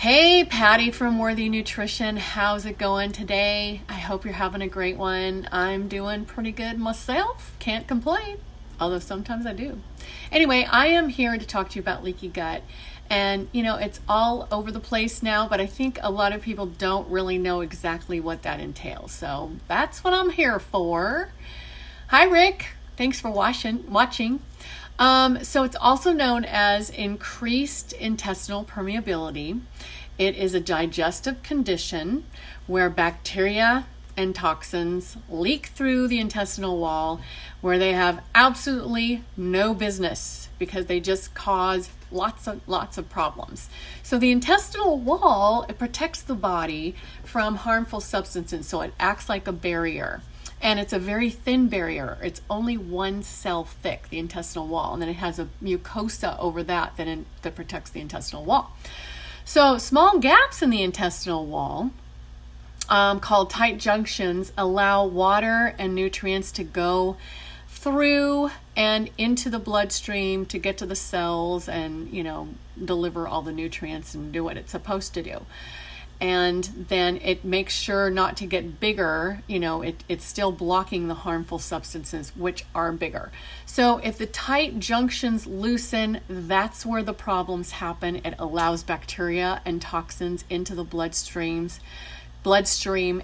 Hey, Patty from Worthy Nutrition. How's it going today? I hope you're having a great one. I'm doing pretty good myself. Can't complain, although sometimes I do. Anyway, I am here to talk to you about leaky gut. And, it's all over the place now, but I think a lot of people don't really know exactly what that entails. So that's what I'm here for. Hi, Rick. Thanks for watching. So it's also known as increased intestinal permeability. It is a digestive condition where bacteria and toxins leak through the intestinal wall where they have absolutely no business because they just cause lots of problems. So the intestinal wall, it protects the body from harmful substances, so it acts like a barrier. And it's a very thin barrier. It's only one cell thick, the intestinal wall. And then it has a mucosa over that protects the intestinal wall. So small gaps in the intestinal wall, called tight junctions, allow water and nutrients to go through and into the bloodstream to get to the cells and, deliver all the nutrients and do what it's supposed to do. And then it makes sure not to get bigger, it's still blocking the harmful substances which are bigger. So if the tight junctions loosen, that's where the problems happen. It allows bacteria and toxins into the bloodstream,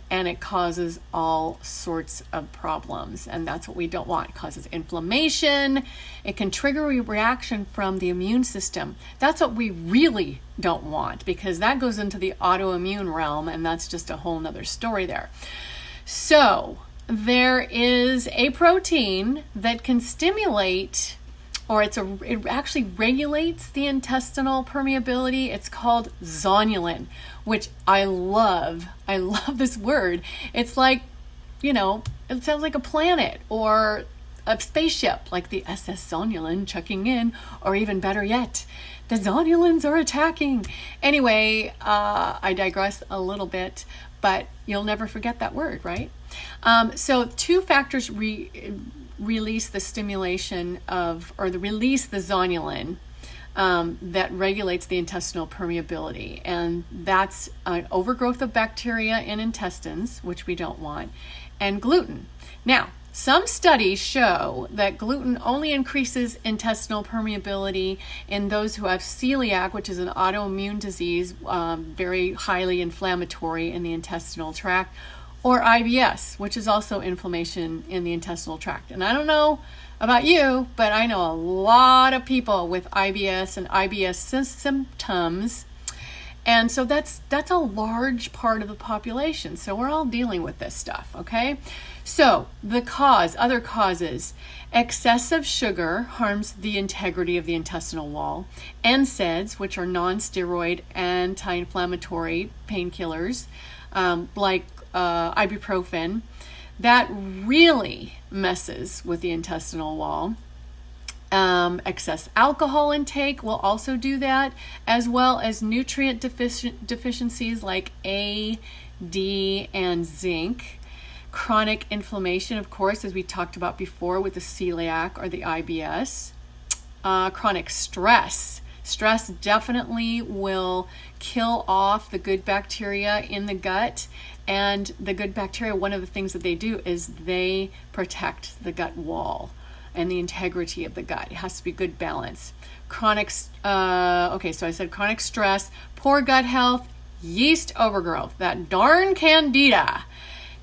and it causes all sorts of problems. And that's what we don't want. It causes inflammation. It can trigger a reaction from the immune system. That's what we really don't want, because that goes into the autoimmune realm, and that's just a whole nother story there. So there is a protein that can stimulate, or it actually regulates the intestinal permeability. It's called zonulin, which I love. I love this word. It's like, it sounds like a planet or a spaceship, like the SS Zonulin checking in, or even better yet, the Zonulins are attacking. Anyway, I digress a little bit, but you'll never forget that word, right? So two factors release the stimulation release the zonulin that regulates the intestinal permeability. And that's an overgrowth of bacteria in intestines, which we don't want, and gluten. Now, some studies show that gluten only increases intestinal permeability in those who have celiac, which is an autoimmune disease, very highly inflammatory in the intestinal tract, or IBS, which is also inflammation in the intestinal tract. And I don't know about you, but I know a lot of people with IBS and IBS symptoms. And so that's a large part of the population. So we're all dealing with this stuff, okay? So other causes, excessive sugar harms the integrity of the intestinal wall. NSAIDs, which are non-steroid anti-inflammatory painkillers, like ibuprofen, that really messes with the intestinal wall. Excess alcohol intake will also do that, as well as nutrient deficiencies like A, D, and zinc. Chronic inflammation, of course, as we talked about before with the celiac or the IBS. Chronic stress. Stress definitely will kill off the good bacteria in the gut. And the good bacteria, one of the things that they do is they protect the gut wall and the integrity of the gut. It has to be good balance. So I said chronic stress, poor gut health, yeast overgrowth, that darn candida.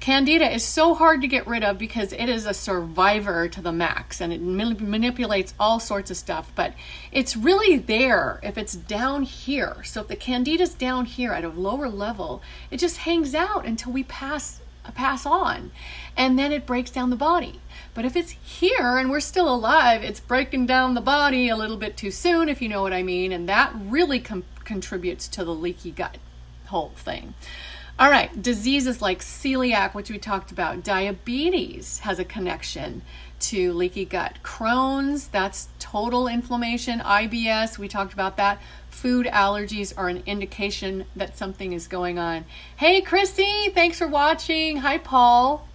Candida is so hard to get rid of because it is a survivor to the max, and it manipulates all sorts of stuff, but it's really there if it's down here. So if the candida is down here at a lower level, it just hangs out until we pass on, and then it breaks down the body. But if it's here and we're still alive, it's breaking down the body a little bit too soon, if you know what I mean, and that really contributes to the leaky gut whole thing. All right, diseases like celiac, which we talked about. Diabetes has a connection to leaky gut. Crohn's, that's total inflammation. IBS, we talked about that. Food allergies are an indication that something is going on. Hey, Chrissy, thanks for watching. Hi, Paul.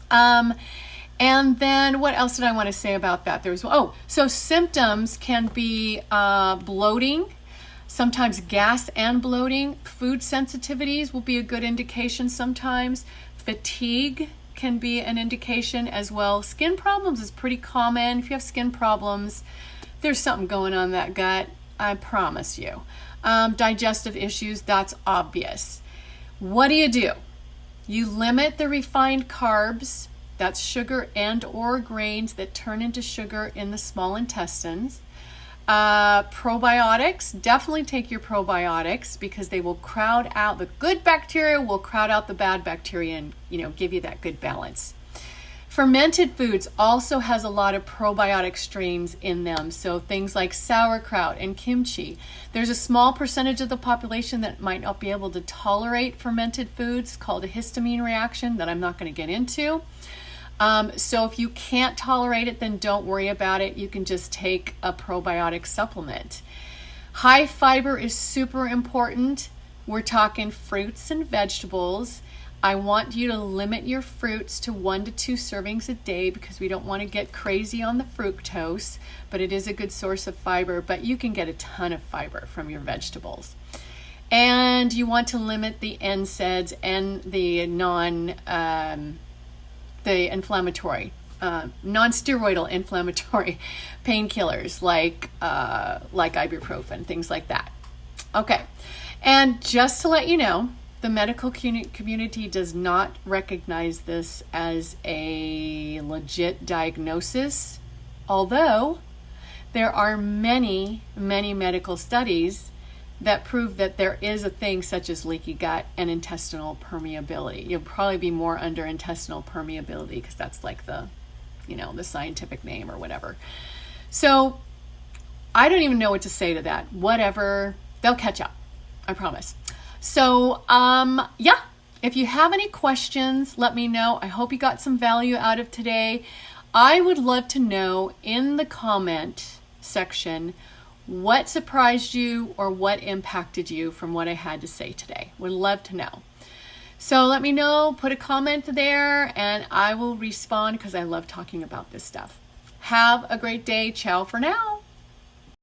And then what else did I want to say about that? So symptoms can be bloating, Sometimes gas and bloating. Food sensitivities will be a good indication sometimes. Fatigue can be an indication as well. Skin problems is pretty common. If you have skin problems, there's something going on in that gut, I promise you. Digestive issues, that's obvious. What do? You limit the refined carbs, that's sugar and or grains that turn into sugar in the small intestines. Probiotics, definitely take your probiotics because they will crowd out the good bacteria, will crowd out the bad bacteria and, give you that good balance. Fermented foods also has a lot of probiotic strains in them. So things like sauerkraut and kimchi. There's a small percentage of the population that might not be able to tolerate fermented foods called a histamine reaction that I'm not going to get into. So if you can't tolerate it, then don't worry about it. You can just take a probiotic supplement. High fiber is super important. We're talking fruits and vegetables. I want you to limit your fruits to 1 to 2 servings a day because we don't want to get crazy on the fructose, but it is a good source of fiber, but you can get a ton of fiber from your vegetables. And you want to limit the NSAIDs and the inflammatory, non-steroidal inflammatory painkillers like ibuprofen, things like that. Okay, and just to let you know, the medical community does not recognize this as a legit diagnosis, although there are many, many medical studies that prove that there is a thing such as leaky gut and intestinal permeability. You'll probably be more under intestinal permeability because that's like the scientific name or whatever. So I don't even know what to say to that. Whatever, they'll catch up, I promise. So if you have any questions, let me know. I hope you got some value out of today. I would love to know in the comment section what surprised you or what impacted you from what I had to say today. Would love to know. So let me know, put a comment there, and I will respond because I love talking about this stuff. Have a great day. Ciao for now.